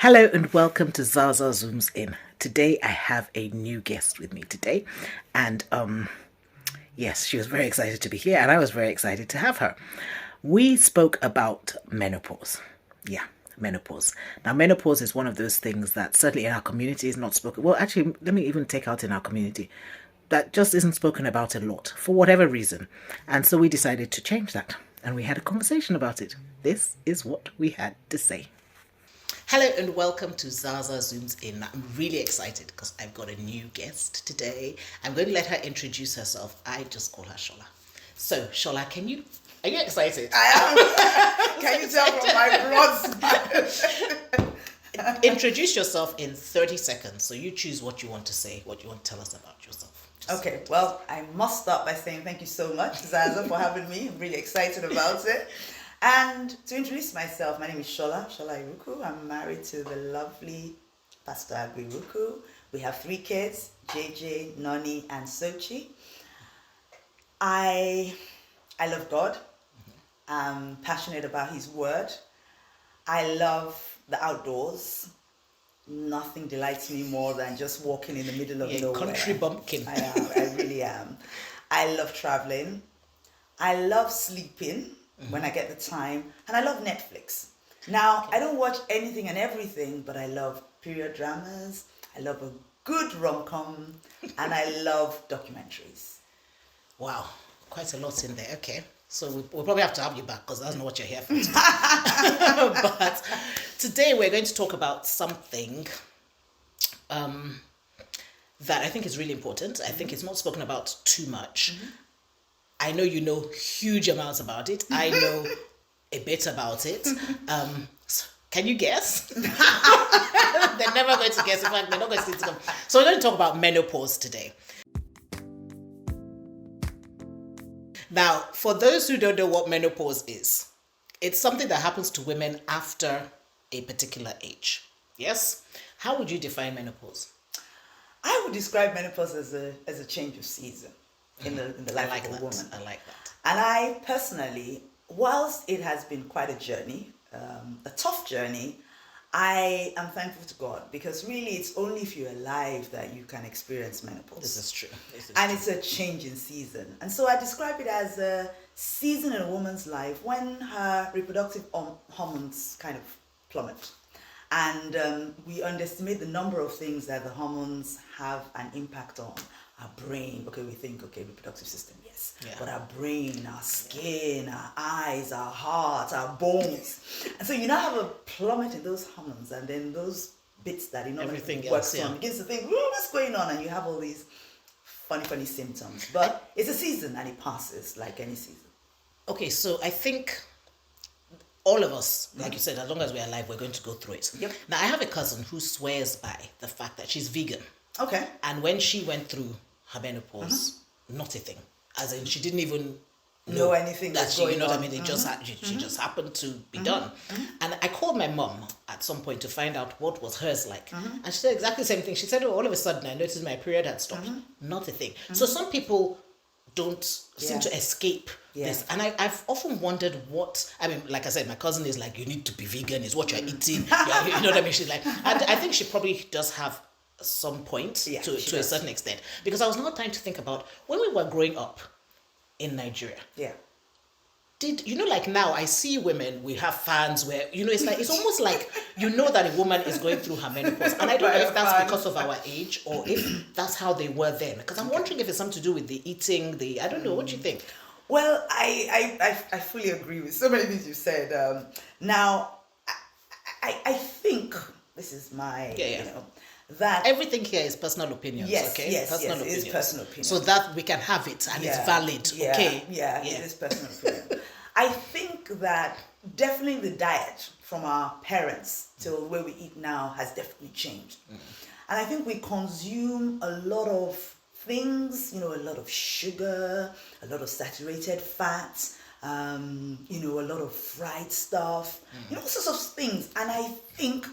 Hello and welcome to Zasaa Zooms In. Today I have a new guest with me today, and yes, she was very excited to be here, and I was very excited to have her. We spoke about menopause. Yeah, menopause. Now, menopause is one of those things that certainly in our community is not spoken. Well, actually, let me even take out in our community that just isn't spoken about a lot for whatever reason, and so we decided to change that, and we had a conversation about it. This is what we had to say. Hello and welcome to Zasaa Zooms In. I'm really excited because I've got a new guest today. I'm going to let her introduce herself. I just call her Sola. So, Sola, are you excited? I am. Can you tell from my blood? Introduce yourself in 30 seconds. So you choose what you want to say, what you want to tell us about yourself. Okay, well, I must start by saying thank you so much, Zaza, for having me. I'm really excited about it. And to introduce myself, my name is Sola Iruku. I'm married to the lovely Pastor Agbiruku. We have 3 kids, JJ, Noni, and Sochi. I love God. I'm passionate about His Word. I love the outdoors. Nothing delights me more than just walking in the middle of nowhere. Country bumpkin. I am. I really am. I love traveling. I love sleeping when I get the time. And I love Netflix. Now, I don't watch anything and everything, but I love period dramas. I love a good rom-com. And I love documentaries. Wow, quite a lot in there. Okay. So we'll probably have to have you back because that's not what you're here for today. But today we're going to talk about something that I think is really important. I think it's not spoken about too much. I know you know huge amounts about it. I know a bit about it. Can you guess? They're never going to guess. In fact, they're not going to see it come. So we're going to talk about menopause today. Now, for those who don't know what menopause is, it's something that happens to women after a particular age. Yes? How would you define menopause? I would describe menopause as a change of season in the life of a woman. I like that. And I personally, whilst it has been quite a journey, a tough journey, I am thankful to God because really it's only if you're alive that you can experience menopause. This is true. It's a change in season. And so I describe it as a season in a woman's life when her reproductive hormones kind of plummet. And we underestimate the number of things that the hormones have an impact on. Our brain, we think, reproductive system, yes. Yeah. But our brain, our skin, our eyes, our heart, our bones. And so you now have a plummet in those hormones, and then those bits that everything works else, on begins to think, what's going on? And you have all these funny symptoms. But it's a season and it passes like any season. Okay, so I think all of us, like you said, as long as we're alive, we're going to go through it. Yep. Now, I have a cousin who swears by the fact that she's vegan. Okay. And when she went through her menopause, not a thing. As in, she didn't even know anything that she, you know what I mean? It just she just happened to be done. And I called my mom at some point to find out what was hers like. And she said exactly the same thing. She said, all of a sudden I noticed my period had stopped. Not a thing. So some people don't seem to escape this. And I've often wondered like I said, my cousin is like, you need to be vegan, is what you're eating. You know what I mean? She's like, and I think she probably does have some point to a certain extent, because I was now trying to think about when we were growing up in Nigeria. Yeah. Like now I see women, we have fans where, it's almost like, that a woman is going through her menopause. And I don't know if that's because of our age or if that's how they were then. Because I'm wondering if it's something to do with the eating, I don't know, what do you think? Well, I fully agree with so many things you said. Now, I think this is my, that everything here is personal opinions. Yes, okay? Yes, personal yes, opinions. It is personal opinion. So that we can have it and it's valid. Okay. Yeah, it is personal opinion. I think that definitely the diet from our parents till where we eat now has definitely changed. And I think we consume a lot of things, a lot of sugar, a lot of saturated fats, a lot of fried stuff, all sorts of things. And I think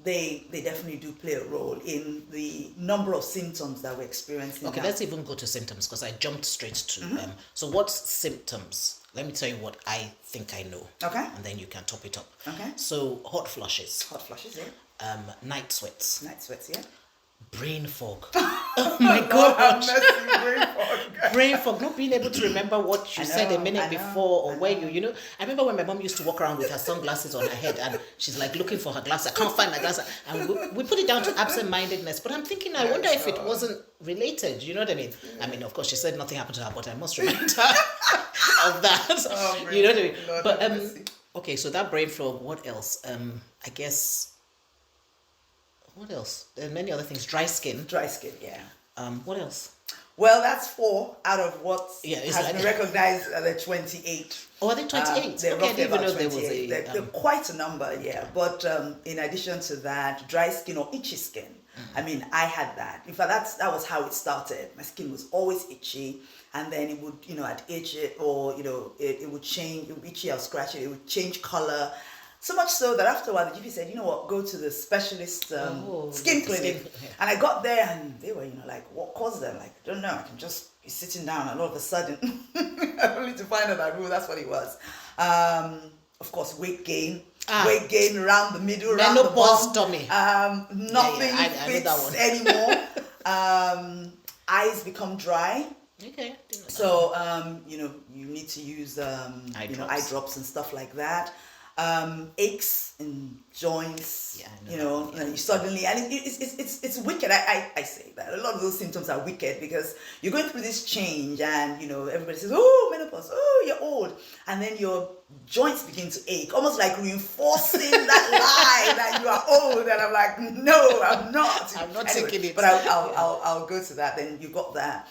they definitely do play a role in the number of symptoms that we're experiencing. Okay, let's even go to symptoms because I jumped straight to them. So what's symptoms? Let me tell you what I think I know. Okay. And then you can top it up. Okay. So hot flushes. Hot flushes, yeah. night sweats, Night sweats, yeah. brain fog. Oh my God. Brain fog. Brain fog, not being able to remember what you said a minute I know, before, or I where know. you know. I remember when my mom used to walk around with her sunglasses on her head and she's like looking for her glasses. I can't find my glasses. And we put it down to absent-mindedness. But I'm thinking, I wonder if it wasn't related. You know what I mean? I mean, of course, she said nothing happened to her, but I must remind her of that. Oh, you know what I mean? Lord But have mercy. okay, so that brain fog, what else? I guess, what else? There are many other things. Dry skin. Dry skin, yeah. What else? Well, that's 4 out of what It's has like- been recognized at the 28. Oh, are they 28? They're Okay, I roughly didn't even about know there was 28. a... They're quite a number, yeah. But in addition to that, dry skin or itchy skin. I mean, I had that. In fact, that was how it started. My skin was always itchy, and then it would, I'd itch it, or it would change. It would itchy, I'll scratch it. It would change color. So much so that after a while, the GP said, you know what, go to the specialist skin clinic. Yeah. And I got there, and they were, like, what caused them? Like, I don't know. I can just be sitting down, and all of a sudden, only to find out that, that's what it was. Of course, weight gain. Weight gain around the middle, around the Menopause bum. tummy. Nothing I know that one. fits anymore. Eyes become dry. Okay. Didn't know that. So, you need to use, drops. eye drops and stuff like that. Aches in joints, Yeah, I know that one, and you suddenly, and it's wicked. I say that a lot of those symptoms are wicked because you're going through this change, and everybody says, oh, menopause, oh, you're old, and then your joints begin to ache, almost like reinforcing that lie that you are old. And I'm like, no, I'm not. I'm not Anyway, taking it. But I'll go to that. Then you've got that.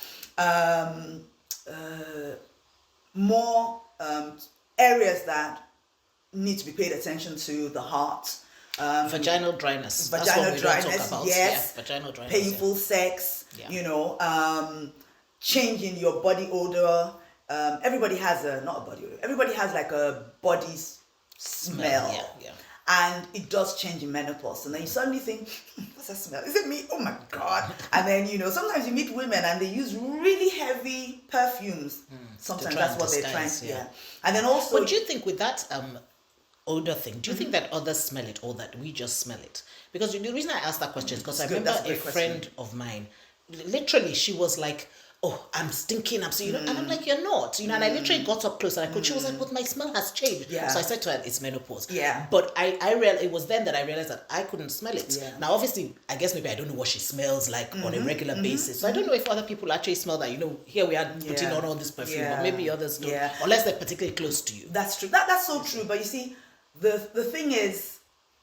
More areas that need to be paid attention to: the heart, vaginal dryness. That's vaginal what we dryness, don't talk about. yes, Yeah, vaginal dryness. painful sex, Yeah. change in your body odor. Everybody has not a body odor. Everybody has like a body smell. Yeah. And it does change in menopause. And then you suddenly think, what's that smell? Is it me? Oh my God. And then, sometimes you meet women and they use really heavy perfumes. Sometimes try that's and what they're trying disguise, to, yeah. And then also... But do you think with that odor thing, do you think that others smell it or that we just smell it? Because the reason I asked that question is because I Good, remember that's a a great question. friend of mine, literally, she was like, oh, I'm stinking, and I'm like, you're not, and I literally got up close and I could, she was like, but my smell has changed. Yeah. So I said to her, it's menopause. Yeah. But I realized, it was then that I realized that I couldn't smell it. Yeah. Now, obviously, I guess maybe I don't know what she smells like on a regular basis. So I don't know if other people actually smell that, here we are putting on all this perfume, Yeah. but maybe others don't, Yeah. unless they're particularly close to you. That's true. That's so true. But you see, the thing is,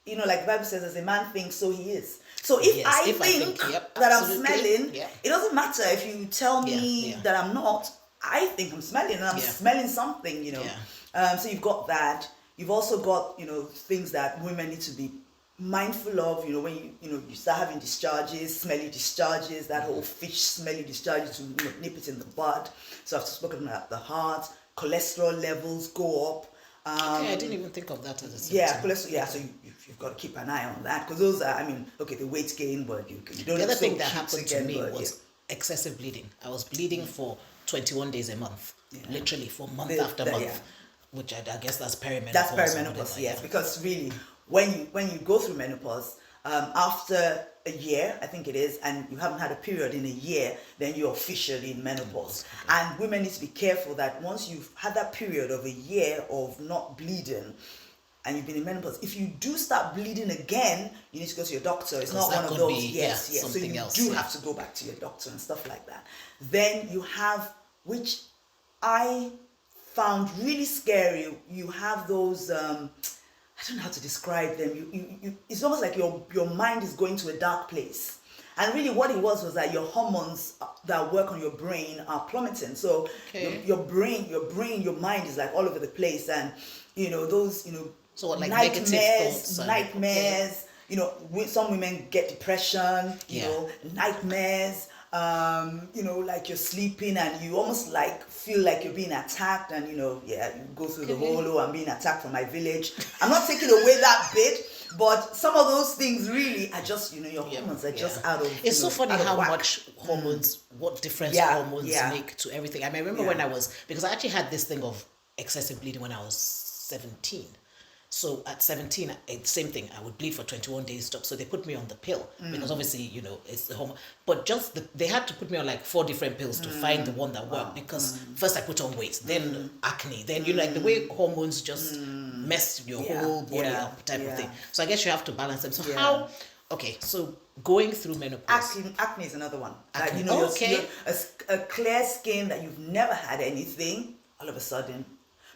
like the Bible says, as a man thinks, so he is. So if I think yep, that I'm absolutely, smelling, yeah. it doesn't matter if you tell me Yeah. that I'm not. I think I'm smelling, and I'm smelling something, Yeah. So you've got that. You've also got, things that women need to be mindful of, when you start having discharges, smelly discharges, that whole fish smelly discharges, to nip it in the bud. So I've spoken about the heart, cholesterol levels go up. Okay, I didn't even think of that as a symptom. Yeah, cholesterol. Yeah, so you've got to keep an eye on that, because those are, the weight gain, but you don't. The other look so thing that cute happened again, to me but was excessive bleeding. I was bleeding for 21 days a month, literally for month after month, which I guess that's perimenopause. That's or perimenopause, whatever, yes, because really, when you go through menopause, after a year, I think it is, and you haven't had a period in a year, then you're officially in menopause. And women need to be careful that once you've had that period of a year of not bleeding, and you've been in menopause, if you do start bleeding again, you need to go to your doctor. It's not that one of could those. be, Yes. So something you else, do have to go back to your doctor and stuff like that. Then you have, which I found really scary. You have those. I don't know how to describe them. You it's almost like your mind is going to a dark place. And really what it was that your hormones that work on your brain are plummeting. So your brain, your mind is like all over the place, and those So what, like nightmares, negative thoughts and- nightmares. Some women get depression. Nightmares. Like you're sleeping and you almost like feel like you're being attacked, and you go through the whole, I'm being attacked from my village. I'm not taking away that bit, but some of those things really are just, your hormones are just out of. It's so funny out of how whack. much hormones, what difference Yeah, hormones yeah. make to everything. I mean, I remember when because I actually had this thing of excessive bleeding when I was 17. So at 17, same thing. I would bleed for 21 days stop. So they put me on the pill because obviously, it's the hormone. But just they had to put me on like 4 different pills to find the one that worked because first I put on weight, then acne, then like the way hormones just mess your whole body up type of thing. So I guess you have to balance them. So how? Okay, so going through menopause. Acne is another one. Acne. You're a clear skin that you've never had anything, all of a sudden.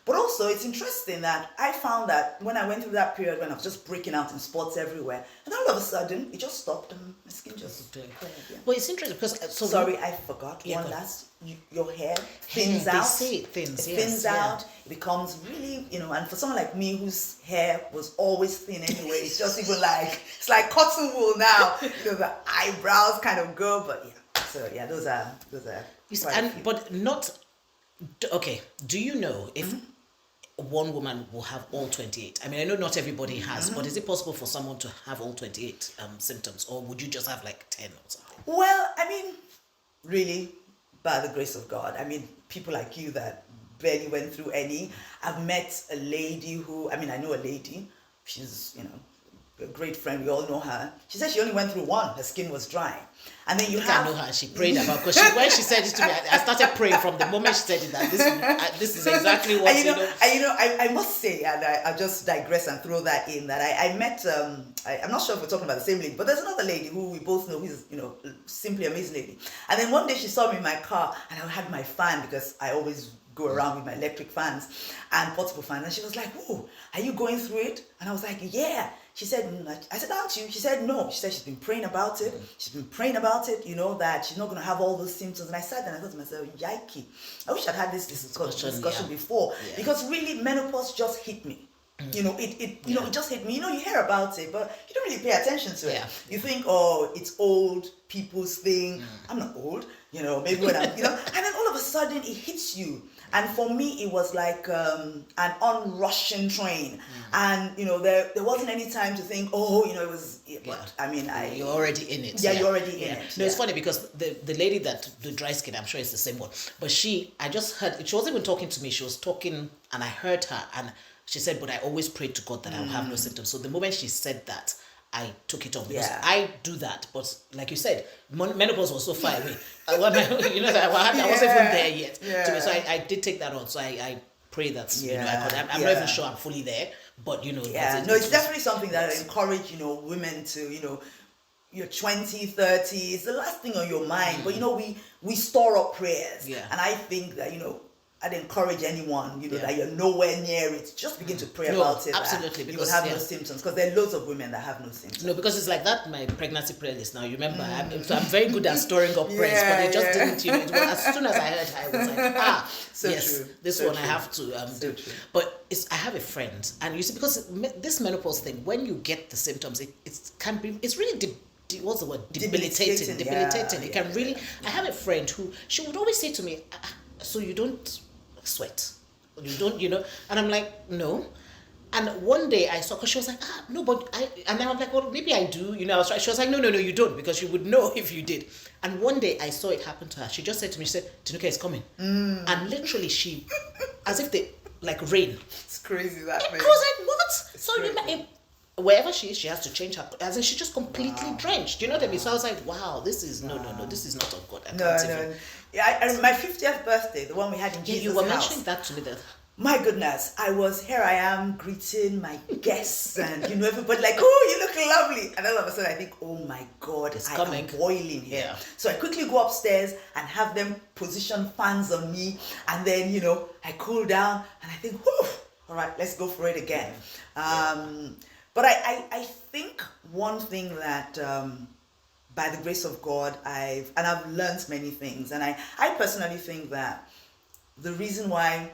But also, it's interesting that I found that when I went through that period when I was just breaking out in spots everywhere, and all of a sudden, it just stopped and my skin just cleared. Yeah. Well, it's interesting because... Sorry, I forgot. One last... your hair thins out. They say it thins, It thins out. It becomes really, and for someone like me whose hair was always thin anyway, it's just even like, it's like cotton wool now. The eyebrows kind of go, but yeah. So yeah, those are but not... Okay, do you know if one woman will have all 28? I mean, I know not everybody has, but is it possible for someone to have all 28 symptoms, or would you just have like 10 or something? Well, I mean, really, by the grace of God. I mean, people like you that barely went through any. I've met a lady who, I know a lady. She's, a great friend. We all know her. She said she only went through one. Her skin was dry. And then I know her. She prayed about, because when she said it to me, I started praying from the moment she said it, that this is exactly what, I must say, and I'll just digress and throw that in, that I met, I'm not sure if we're talking about the same lady, but there's another lady who we both know who's, simply amazing lady. And then one day she saw me in my car and I had my fan, because I always go around with my electric fans and portable fans. And she was like, "Oh, are you going through it?" And I was like, "Yeah." She said, I said, "Aren't you?" She said, "No." She said she's been praying about it. She's been praying about it, that she's not going to have all those symptoms. And I sat there and I thought to myself, yikey, I wish I'd had this discussion before. Yeah. Because really, menopause just hit me. It just hit me. You hear about it, but you don't really pay attention to it. Yeah. You think, oh, it's old people's thing. I'm not old, maybe when I'm, and then all of a sudden it hits you. And for me, it was like an on-rushing train. And, there wasn't any time to think, oh, it was, but you're already in it. Yeah, you're already in it. No, it's funny because the lady that, the dry skin, I'm sure it's the same one. But I just heard, she wasn't even talking to me. She was talking and I heard her and she said, but I always prayed to God that I would have no symptoms. So the moment she said that, I took it off, because I do that, but like you said, menopause was so far away. I wasn't even there yet. Yeah. So I did take that on. So I pray that I'm not even sure I'm fully there, but it's definitely something that I encourage women to your 20, 30. It's the last thing on your mind, but we store up prayers, and I think that I'd encourage anyone, that you're nowhere near it. Just begin to pray about it. Absolutely. Because you will have no symptoms. Because there are loads of women that have no symptoms. No, because it's like that, my pregnancy prayer list now. You remember, I'm very good at storing up prayers, but it just didn't, as soon as I heard her, I was like, so yes, true. This so one true. I have to do. True. But I have a friend, and you see, because this menopause thing, when you get the symptoms, it's really what's the word? Debilitating. It can really. I have a friend who, she would always say to me, so you don't sweat, you don't, and I'm like, no. And one day I saw, because she was like, no, but and then I'm like, well, maybe I do, I was right. She was like, no, you don't, because you would know if you did. And one day I saw it happen to her. She just said to me, she said, "Tinuka, it's coming." And literally she, as if they, like rain. It's crazy that way. I was like, what? Wherever she is, she has to change her, as in she just completely drenched. You know what I mean? So I was like, wow, this is no, this is not of God. No. Yeah, my 50th birthday, the one we had in Jesus' you were house. mentioning that to me. My goodness, here I am greeting my guests and everybody like, oh, you look lovely. And all of a sudden I think, oh my God, I'm boiling here. Yeah. So I quickly go upstairs and have them position fans on me. And then, I cool down and I think, whew, all right, let's go for it again. But I think one thing that, by the grace of God, I've learned many things. And I personally think that the reason why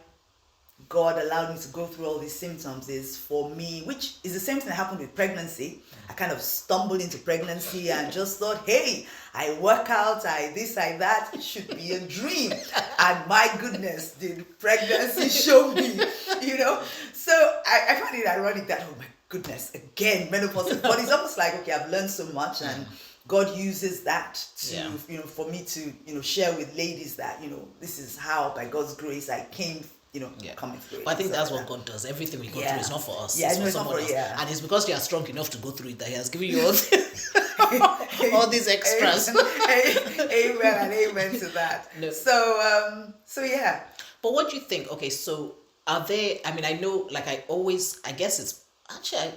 God allowed me to go through all these symptoms is for me, which is the same thing that happened with pregnancy. I kind of stumbled into pregnancy and just thought, hey, I work out, I that, it should be a dream. And my goodness, did pregnancy show me, So I find it ironic that, oh my goodness, again, menopause. But it's almost like, okay, I've learned so much and God uses that to, for me to, share with ladies that, this is how, by God's grace, I came coming through it. But I think So that's what God does. Everything we go through is not for us. Yeah, it's for it's not someone for else. yeah. And it's because you are strong enough to go through it that He has given you all these extras. Amen and amen to that. No. So yeah. But what do you think? Okay, so are there, I mean, I know, like I guess it's actually,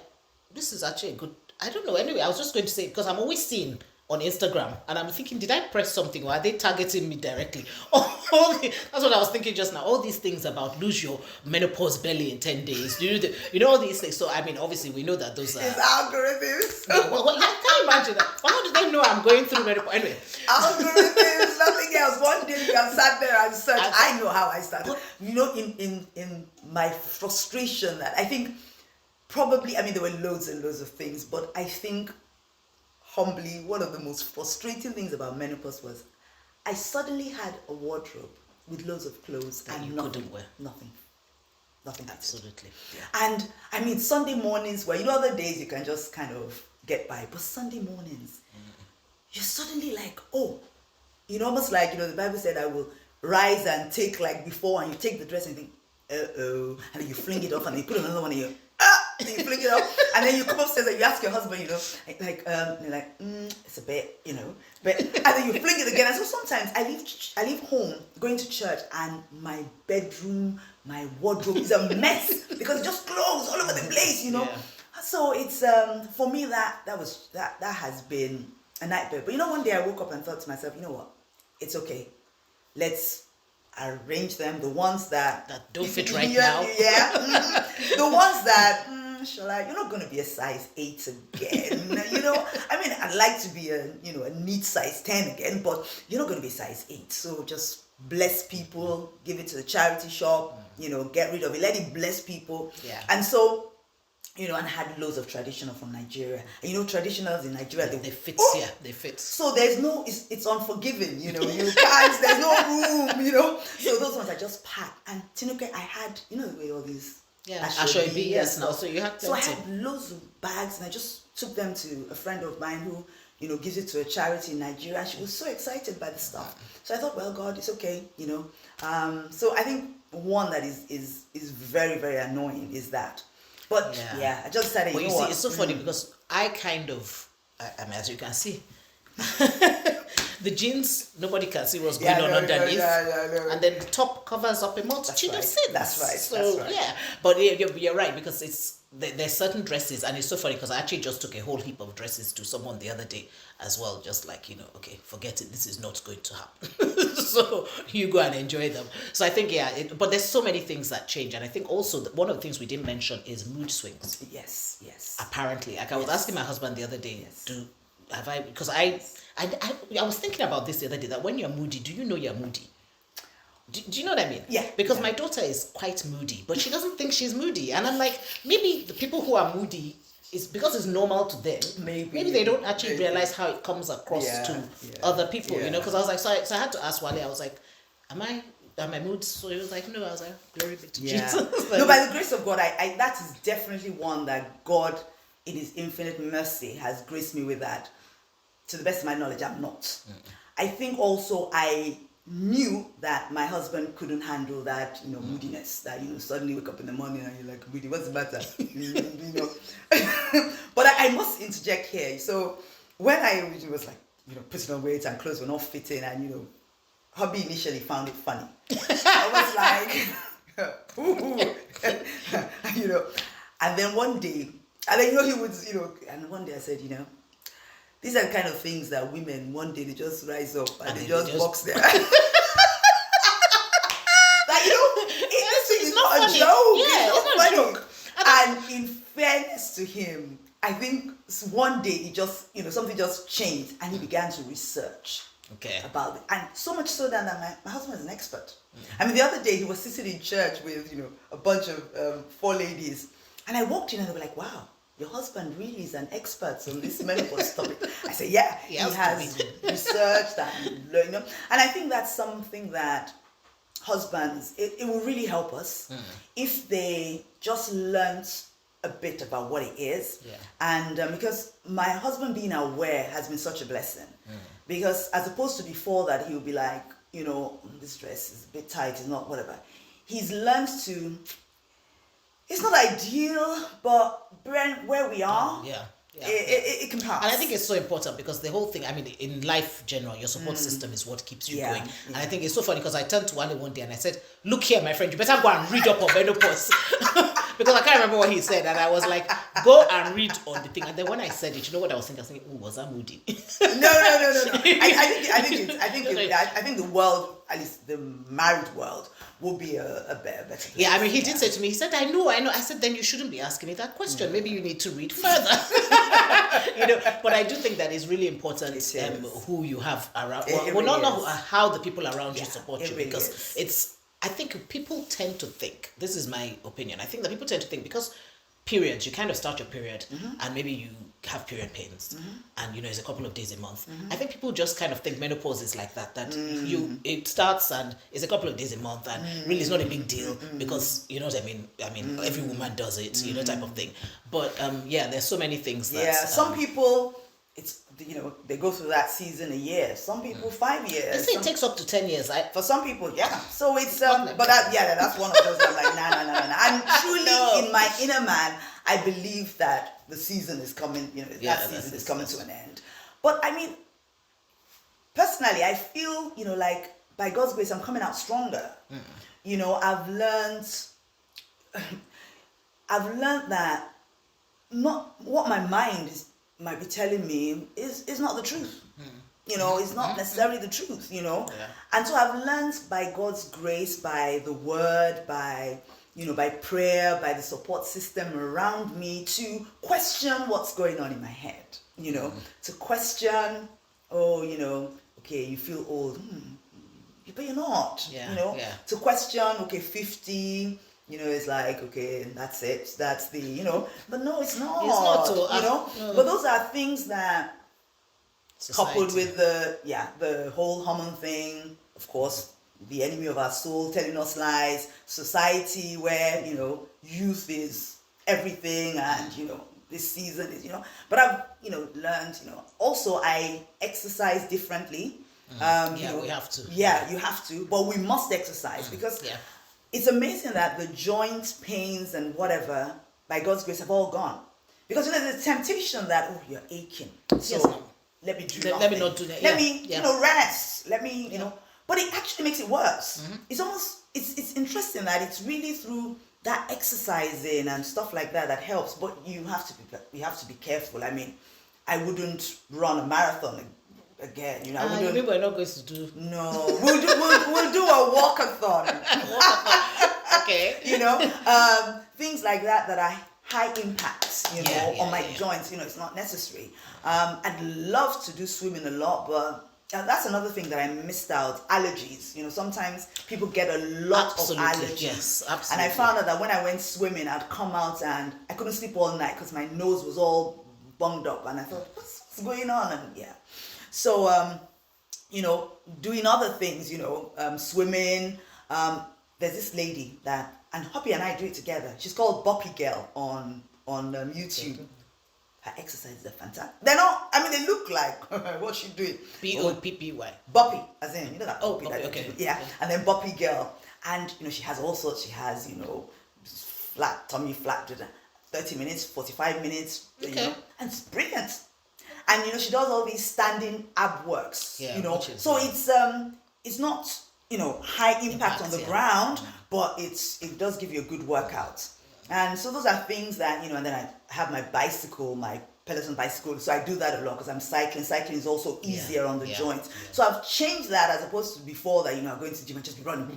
this is actually a good, I don't know. Anyway, I was just going to say, because I'm always seeing on Instagram, and I'm thinking, did I press something or are they targeting me directly? That's what I was thinking just now. All these things about lose your menopause belly in 10 days. You know all these things. So, I mean, obviously, we know that those are... It's algorithms. Well, yeah, I can't imagine that. How do they know I'm going through menopause? Anyway. Algorithms, nothing else. One day you can sat there and search. I know how I started. In my frustration that I think probably, I mean, there were loads and loads of things, but I think humbly, one of the most frustrating things about menopause was I suddenly had a wardrobe with loads of clothes that and you nothing, couldn't wear. Nothing. Absolutely. Yeah. And I mean, Sunday mornings, well, other days you can just kind of get by, but Sunday mornings, you're suddenly like, oh, almost like, the Bible said, I will rise and take like before, and you take the dress and you think, and then you fling it off and you put another one and you you fling it off, and then you come upstairs and you ask your husband, you're like, it's a bit, but and then you fling it again. And so sometimes I leave home going to church, and my bedroom, my wardrobe is a mess because it just clothes all over the place, Yeah. So it's for me that has been a nightmare. But one day I woke up and thought to myself, you know what, it's okay. Let's arrange them, the ones that don't fit right now. Yeah, the ones that you're not going to be a size 8 again. I mean, I'd like to be a neat size 10 again, but you're not going to be size 8. So just bless people, give it to the charity shop, get rid of it, let it bless people. Yeah. And so, and had loads of traditional from Nigeria. And traditionals in Nigeria, they fit, they fit. So there's no, it's unforgiving, you can't, there's no room, So those ones I just packed. And Tinuke, I had, the way all these Ashobi, yes, now. So you had I had loads of bags, and I just took them to a friend of mine who, gives it to a charity in Nigeria. And she was so excited by the stuff. So I thought, well, God, it's okay, So I think one that is very, very annoying is that. But I just said it. But you see, it's so funny because I kind of, I mean, as you can see, the jeans, nobody can see what's going on underneath. And then the top covers up a multitude of sins. That's right. So, yeah. But you're right, because there's certain dresses, and it's so funny because I actually just took a whole heap of dresses to someone the other day as well, just like, okay, forget it, this is not going to happen. So you go and enjoy them. So I think, but there's so many things that change. And I think also one of the things we didn't mention is mood swings. Yes. Apparently. Like I was asking my husband the other day, because I was thinking about this the other day, that when you're moody, do you know you're moody? Do you know what I mean? Yeah. Because my daughter is quite moody, but she doesn't think she's moody. And I'm like, maybe the people who are moody, is because it's normal to them. Maybe they don't actually realize how it comes across to other people, because I was like, so I had to ask Wale, I was like, am I mood? So he was like, no. I was like, glory be to Jesus. No, by the grace of God, I that is definitely one that God, in His infinite mercy, has graced me with that. To the best of my knowledge, I'm not. I think also I knew that my husband couldn't handle that, moodiness, that, suddenly wake up in the morning and you're like, moody, what's the matter? But I must interject here. So when I originally was like, putting on weight and clothes were not fitting, and, hubby initially found it funny. I was like, ooh. And then one day, he would, and one day I said, these are the kind of things that women, one day they just rise up and they just box there. It's not a joke. Yeah, it's not a joke. And in fairness to him, I think one day he just, something just changed, and he began to research about it. And so much so that my husband is an expert. I mean, the other day he was sitting in church with, a bunch of 4 ladies, and I walked in and they were like, wow, your husband really is an expert on this menopause topic. I said, yeah, he has researched and learned. And I think that's something that husbands, it will really help us if they just learnt a bit about what it is. And because my husband being aware has been such a blessing. Because as opposed to before that, he would be like, this dress is a bit tight, it's not whatever. he's learned to. It's not ideal, but where we are, it can pass. And I think it's so important because the whole thing, I mean, in life general, your support system is what keeps you going. And I think it's so funny because I turned to Wale one day and I said, look here, my friend, you better go and read up on menopause. Because I can't remember what he said. And I was like, go and read on the thing. And then when I said it, you know what I was thinking? I was thinking, oh, was that moody? No. I think the world, at least the married world, will be a better place. Yeah, I mean, he did say to me, he said, I know. I said, then you shouldn't be asking me that question. Maybe you need to read further. But I do think that it's really important who you have around. Not how the people around you support you, really because I think people tend to think, this is my opinion, I think that people tend to think because periods, you kind of start your period and maybe you have period pains and it's a couple of days a month. I think people just kind of think menopause is like that it starts and it's a couple of days a month and really it's not a big deal because you know what I mean every woman does it, type of thing. But there's so many things that some people it's they go through that season a year. Some people 5 years. They say it takes up to 10 years. For some people, So it's but that's one of those. I'm like, nah. And truly, in my inner man, I believe that the season is coming. That season is coming to an end. But I mean, personally, I feel like by God's grace, I'm coming out stronger. I've learned that not what my mind might be telling me is not the truth. It's not necessarily the truth, And so I've learned by God's grace, by the word, by prayer, by the support system around me to question what's going on in my head, to question, okay, you feel old, but you're not, to question, okay, 50, it's like, okay, that's it. That's the, but no, it's not. It's not But those are things that, society. Coupled with the whole hormone thing, of course, the enemy of our soul telling us lies, society where, youth is everything and, this season is, but I've, learned, also I exercise differently. We have to. Yeah, you have to, but we must exercise because it's amazing that the joint pains and whatever, by God's grace, have all gone. Because there's a temptation that, you're aching. So let me do nothing. Let me not do that. Let me, rest. Let me, But it actually makes it worse. It's almost, it's interesting that it's really through that exercising and stuff like that helps. But you have to be careful. I mean, I wouldn't run a marathon again, Maybe we're not going to do. No, we'll do a walkathon. Okay. Things like that are high impact, on my joints. It's not necessary. I'd love to do swimming a lot, but that's another thing that I missed out. Allergies. Sometimes people get a lot of allergies. Yes, absolutely. And I found out that when I went swimming, I'd come out and I couldn't sleep all night because my nose was all bunged up, and I thought, what's going on? And so, doing other things, swimming. There's this lady and Hoppy and I do it together. She's called Boppy Girl on YouTube. Her exercises are fantastic. They're not, they look like what's she doing? Boppy. Boppy, as in, that Oh, Boppy. okay. Yeah, and then Boppy Girl. And, she has all sorts. She has, flat, tummy flat, 30 minutes, 45 minutes, and it's brilliant. And she does all these standing ab works, so it's not high impact on the ground, but it does give you a good workout. And so those are things that and then I have my bicycle, my Peloton bicycle, so I do that a lot because I'm cycling. Cycling is also easier on the joints. So I've changed that as opposed to before that I'm going to the gym and just be running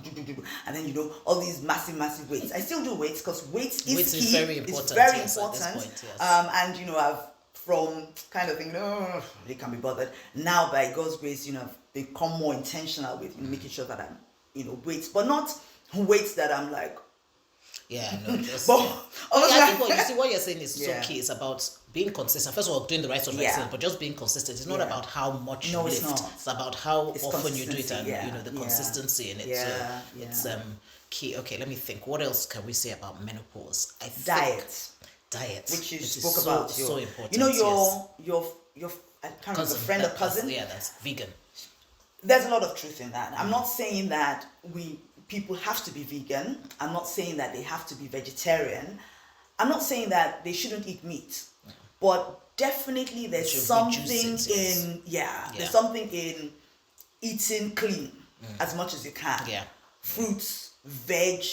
and then all these massive weights. I still do weights because weights is key. Is very important. It's very yes, important. At this point, yes. And I've from kind of thinking, oh, they can't be bothered. Now, by God's grace, I've become more intentional with making sure that I'm, weights, but not weights that I'm like. Yeah, no, just. But I think what you're saying is so key. It's about being consistent. First of all, doing the right sort of exercise, but just being consistent. It's not about how much you lift. It's about how often you do it and the consistency in it. It's key. Okay, let me think. What else can we say about menopause? Diet, which you spoke about, so important. Your I can't remember, friend or cousin. That's vegan. There's a lot of truth in that. I'm not saying that people have to be vegan. I'm not saying that they have to be vegetarian. I'm not saying that they shouldn't eat meat. But definitely there's something there's something in eating clean as much as you can. Yeah. Fruits, veg,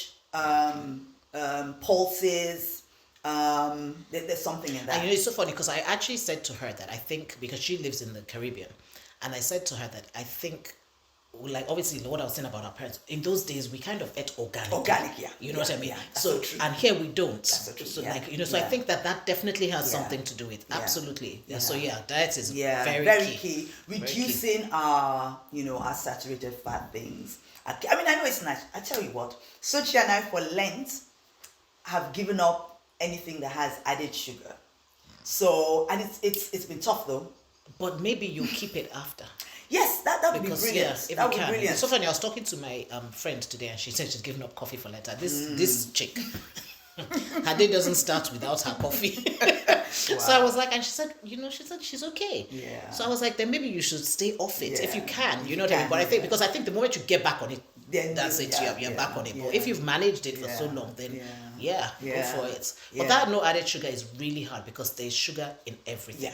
pulses, there's something in that. And it's so funny because I actually said to her that I think, because she lives in the Caribbean, and I said to her that I think, like, obviously what I was saying about our parents, in those days we kind of ate organic. You know what I mean? So and here we don't. So like, you know, so I think that definitely has something to do with absolutely. So diet is very key. Reducing our, you know, our saturated fat things. I mean, I know it's nice. I tell you what, Sochi and I for Lent have given up anything that has added sugar. So, and it's been tough though. But maybe you keep it after. Yes, that would be brilliant. Yeah, that would be brilliant. It's so funny. I was talking to my friend today, and she said she's given up coffee for Lent. This chick, her day doesn't start without her coffee. So I was like, and she said, you know, she's okay. Yeah. So I was like, then maybe you should stay off it if you can. You know what I mean? But I think because I think the moment you get back on it, then that's it. You're back on it. But if you've managed it for so long, then go for it. But that no added sugar is really hard because there's sugar in everything.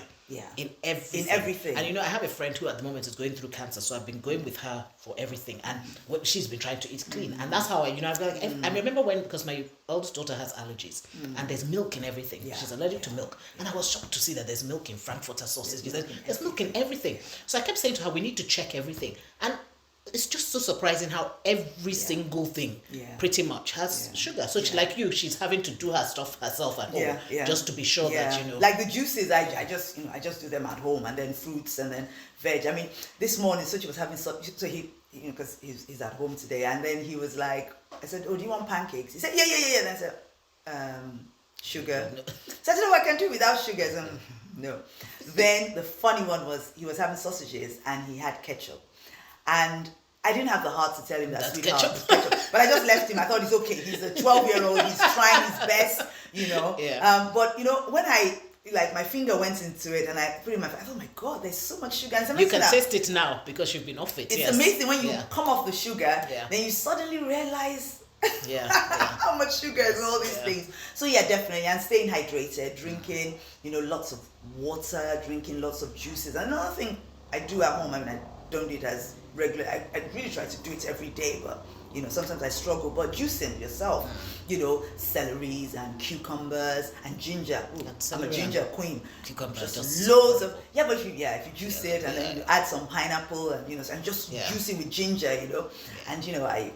In everything. And you know, I have a friend who at the moment is going through cancer, so I've been going with her for everything, and she's been trying to eat clean, and that's how I remember when, because my oldest daughter has allergies, and there's milk in everything. She's allergic to milk, and I was shocked to see that there's milk in Frankfurter sausages. There's milk in everything. So I kept saying to her, we need to check everything, and it's just so surprising how every single thing pretty much has sugar. So she, like you, she's having to do her stuff herself at home just to be sure that, you know. Like the juices, I just do them at home, and then fruits, and then veg. I mean, this morning, so she was having so he, you know, because he's at home today, and then he was like, I said, oh, do you want pancakes? He said, yeah. And I said, sugar. So I said, no, I can do without sugar. So, no. Then the funny one was, he was having sausages, and he had ketchup. And I didn't have the heart to tell him that's ketchup. But I just left him. I thought it's okay. He's a 12-year-old. He's trying his best, you know. But, you know, when my finger went into it and I put it in my face, I thought, oh my God, there's so much sugar. And you can taste it now because you've been off it. It's amazing when you come off the sugar, then you suddenly realize how much sugar is all these things. So definitely. And staying hydrated, drinking, you know, lots of water, drinking lots of juices. Another thing I do at home, I mean, I don't do it as regular. I really try to do it every day, but you know, sometimes I struggle. But juicing yourself, you know, celeries and cucumbers and ginger. Ooh, I'm a ginger queen. Cucumber, just loads of but if you juice it and then you add some pineapple and you know, and just juice it with ginger, you know, and you know, I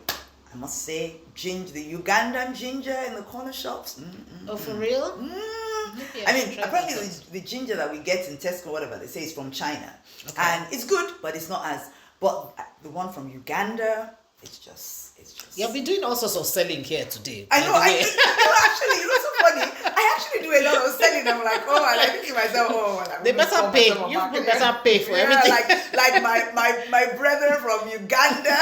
must say, the Ugandan ginger in the corner shops. Oh, for real? I mean, apparently the ginger that we get in Tesco, whatever they say, is from China, and it's good, but it's not as. But the one from Uganda, it's just. You've been doing all sorts of selling here today. I know. Actually, you know, so funny. I actually do a lot of selling. I'm like, and I think to myself, they better pay. You better pay for everything. Like my brother from Uganda.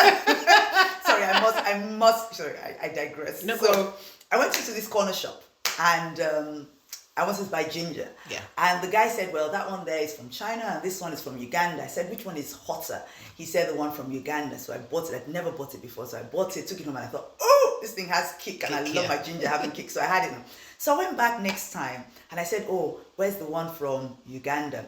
Sorry, I must. Sorry, I digress. No, so I went into this corner shop and. I wanted to buy ginger. And the guy said, well, that one there is from China and this one is from Uganda. I said, which one is hotter? He said the one from Uganda. So I bought it. I'd never bought it before. So I bought it, took it home, and I thought, oh, this thing has kick. And I love my ginger having kick. So I had it. So I went back next time and I said, oh, where's the one from Uganda?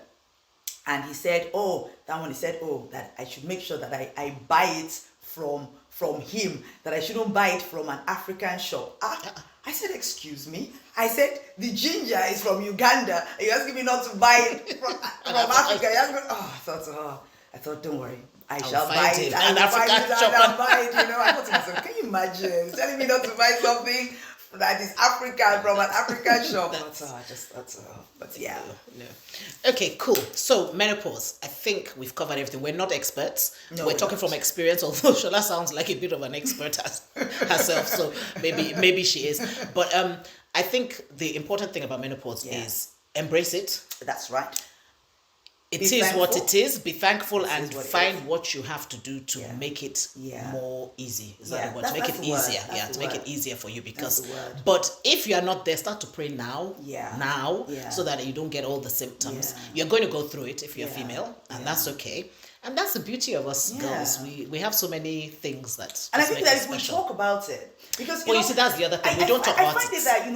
And he said, oh, that one. He said, oh, that I should make sure that I buy it from him, that I shouldn't buy it from an African shop. I said, excuse me. I said, the ginger is from Uganda. Are you asking me not to buy it from Africa? I thought, don't worry. I shall buy it. An African shop. I'll buy it, you know. I thought to myself, can you imagine telling me not to buy something that is African from an African shop? But yeah. No. Okay, cool. So menopause. I think we've covered everything. We're not experts. No, we're talking from experience, although Shola sounds like a bit of an expert herself. So maybe she is. But I think the important thing about menopause is embrace it. That's right. It is what it is. Be thankful and find what you have to do to make it more easy. Is that the word? To make it easier. To make it easier for you. Because, but if you are not there, start to pray now. So that you don't get all the symptoms. You're going to go through it if you're female, and that's okay. And that's the beauty of us Yeah. girls. We have so many things that. And I just think make that us if we special. talk about it, because Well, you see, that's the other thing. We don't talk about I find it. it that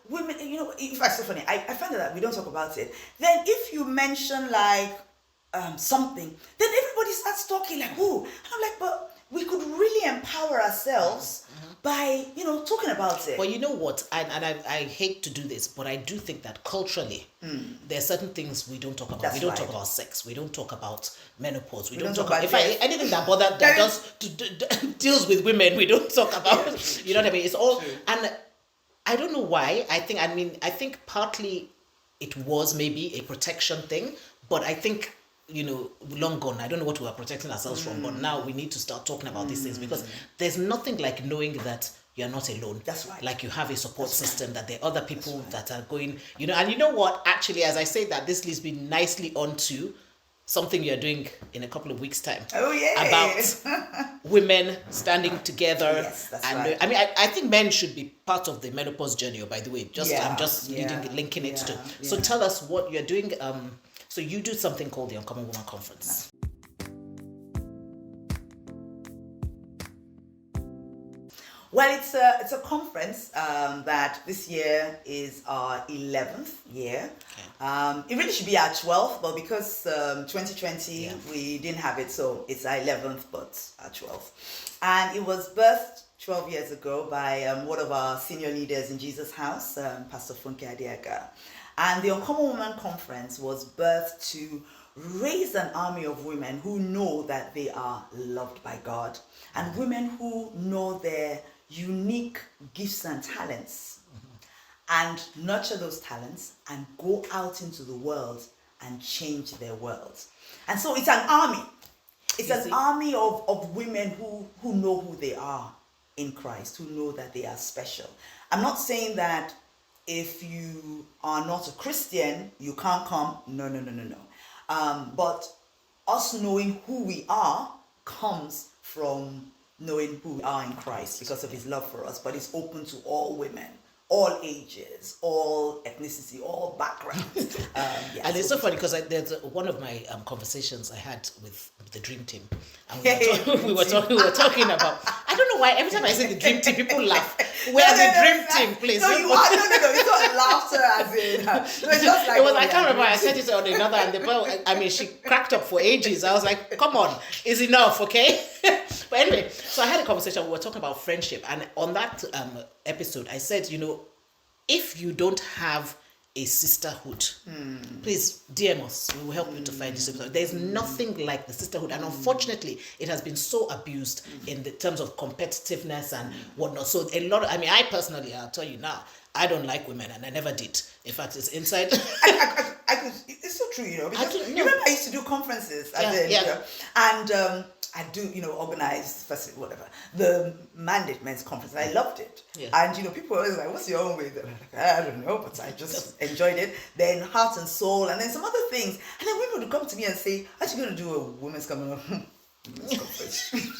women, in fact, so funny. I find that we don't talk about it. Then if you mention like something, then everybody starts talking like, "Oh," and I'm like, but we could really empower ourselves by talking about it. Well, you know what? I hate to do this, but I do think that culturally, there are certain things we don't talk about. That's We don't right. talk about sex. We don't talk about menopause. We don't don't talk talk about about death. anything that deals with women. We don't talk about. You know what I mean? It's all, and I don't know why. I think partly it was maybe a protection thing, but I think, long gone. I don't know what we are protecting ourselves from, but now we need to start talking about these things, because there's nothing like knowing that you're not alone. That's right. Like you have a support system, that there are other people that are going, and you know what? Actually, as I say that, this leads me nicely onto something you're doing in a couple of weeks' time. Oh, yeah. About women standing together. Yes, that's right. I think men should be part of the menopause journey, by the way. I'm just linking it to. So tell us what you're doing. So you do something called the Uncommon Woman Conference. Well, it's a conference that this year is our 11th year. Okay. It really should be our 12th, but because 2020 we didn't have it, so it's our 11th, but our 12th. And it was birthed 12 years ago by one of our senior leaders in Jesus House, Pastor Funke Adiaga. And the Uncommon Woman Conference was birthed to raise an army of women who know that they are loved by God, and women who know their unique gifts and talents, and nurture those talents and go out into the world and change their world. And so it's an army. It's an army of women who know who they are in Christ, who know that they are special. I'm not saying that if you are not a Christian, you can't come. No. But us knowing who we are comes from knowing who we are in Christ because of his love for us. But it's open to all women, all ages, all ethnicity, all backgrounds. And it's so funny because there's one of my conversations I had with the Dream Team, and we were talking about. I don't know why every time I say the Dream Team, people laugh. Where's the Dream Team, please? No, you are. No. It's not laughter as in. No, it's just like. It was. I can't remember. I said it on another, and the girl. She cracked up for ages. I was like, "Come on, is enough, okay?" But anyway, so I had a conversation. We were talking about friendship, and on that episode, I said, if you don't have a sisterhood, please DM us. We will help you to find the sisterhood. There's nothing like the sisterhood, and unfortunately, it has been so abused in the terms of competitiveness and whatnot. So a lot of, I personally, I'll tell you now, I don't like women, and I never did. In fact, it's inside. I could. It's so true, because you remember I used to do conferences, and I do, organize the Mandate Men's Conference. I loved it. Yeah. And, people were always like, what's your own way? They're like, I don't know, but I just enjoyed it. Then Heart and Soul, and then some other things. And then women would come to me and say, aren't you going to do a women's conference?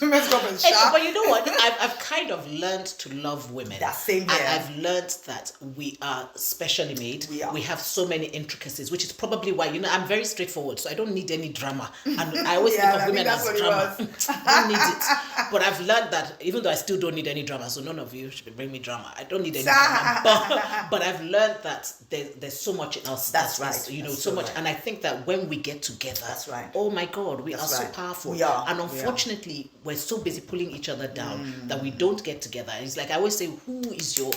Women's conference. But you know what? I've kind of learned to love women. That same here. And I've learned that we are specially made. We have so many intricacies, which is probably why, I'm very straightforward, so I don't need any drama. And I always think of women as drama. I don't need it. But I've learned that, even though I still don't need any drama, so none of you should bring me drama. I don't need any drama. But I've learned that there's so much in us. That's right. So much. Right. And I think that when we get together, that's right. Oh my God, we are so powerful. We are. And unfortunately, we're so busy pulling each other down that we don't get together. It's like I always say, who is your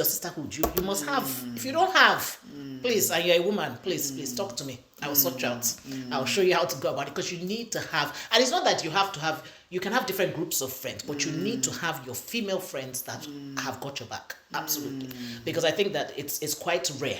sisterhood? You must have. If you don't have, please, and you're a woman, please talk to me. I will sort you out. I'll show you how to go about it, because you need to have. And it's not that you have to have. You can have different groups of friends, but you need to have your female friends that have got your back. Absolutely, because I think that it's quite rare.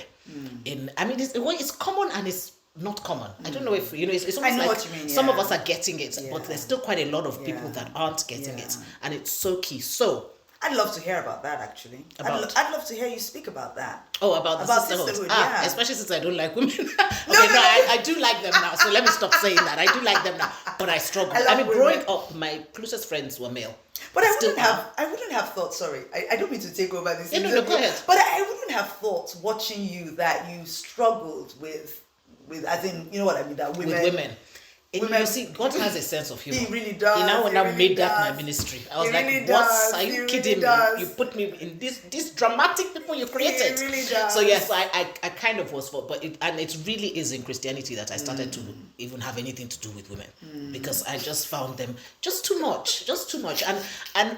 It's common and it's not common. I don't know if it's almost like what you mean, some of us are getting it, but there's still quite a lot of people that aren't getting it, and it's so key. So I'd love to hear about that, actually. I'd love to hear you speak about that. Oh, about the sisterhood. Especially since I don't like women. I do like them now, so let me stop saying that. I do like them now, but I struggle. Growing up, my closest friends were male. But I wouldn't have thought, sorry, I don't mean to take over this. No, go ahead. But I wouldn't have thought, watching you, that you struggled with as in, you know what I mean, that women. With women. You see, God has a sense of humor. He really does. He now He really really made that does. my ministry. I was He like, really what? does. Are He you really kidding me? does. You put me in this dramatic people you created. He really does. So yes, I kind of was for, but it really is in Christianity that I started to even have anything to do with women because I just found them just too much.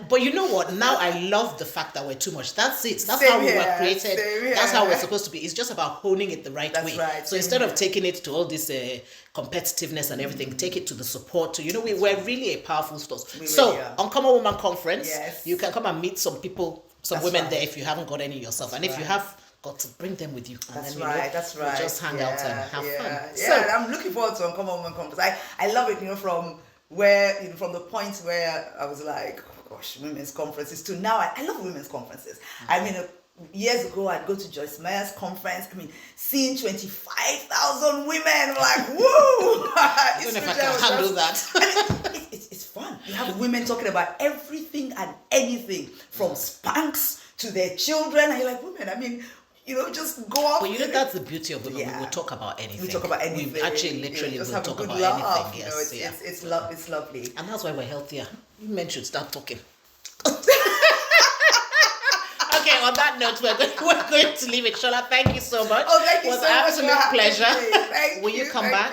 But you know what? Now I love the fact that we're too much. That's it. That's Same how we here, were created. same That's how we're here. supposed to be. It's just about honing it the right That's way. right, So same instead of here. taking it to all this competitiveness and everything, take it to the support. To we're really a powerful force. So really are. Uncommon Woman Conference, Yes. you can come and meet some people, some That's women right. there if you haven't got any yourself, and if you right. have got to bring them with you. And That's then, right. That's we'll right. just hang out and have fun. Yeah, So and I'm looking forward to Uncommon Woman Conference. I love it. From where from the point where I was like, oh gosh, women's conferences to now I love women's conferences. I mean. Years ago, I'd go to Joyce Meyer's conference. I mean, seeing 25,000 women, I'm like, woo! I don't know if I can handle that. I mean, it's fun. You have women talking about everything and anything, from Spanx to their children. And you're like, women, I mean, just go off. But that's the beauty of women. Yeah. We will talk about anything. We talk about anything. We actually literally just will have a talk good about laugh. anything. Yes, It's lovely. And that's why we're healthier. You men should start talking. Okay, on that note, we're going to leave it. Shola, thank you so much. Oh, thank you it was so an much. absolute pleasure. Thank Will you come back?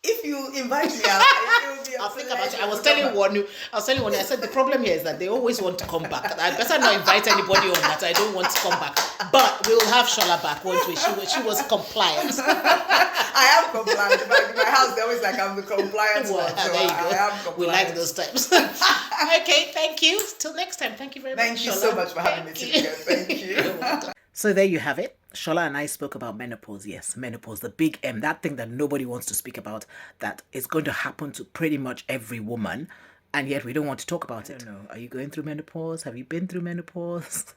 If you invite me out, it will be a I'll think about it. pleasure I was to telling come back. one. I said the problem here is that they always want to come back. I better not invite anybody on that I don't want to come back. But we will have Shola back, won't we? She was compliant. I am compliant. In my house, they always like I'm the compliant one. So there you go. I am compliant. We like those types. Okay, thank you. Till next time. Thank you very much. Thank you Shola. so much for having me together. Thank you. So there you have it. Shola and I spoke about menopause. Yes, menopause, the big M, that thing that nobody wants to speak about, that is going to happen to pretty much every woman, and yet we don't want to talk about it. I don't know. Are you going through menopause? Have you been through menopause?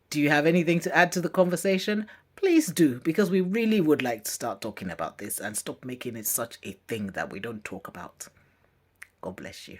Do you have anything to add to the conversation? Please do, because we really would like to start talking about this and stop making it such a thing that we don't talk about. God bless you.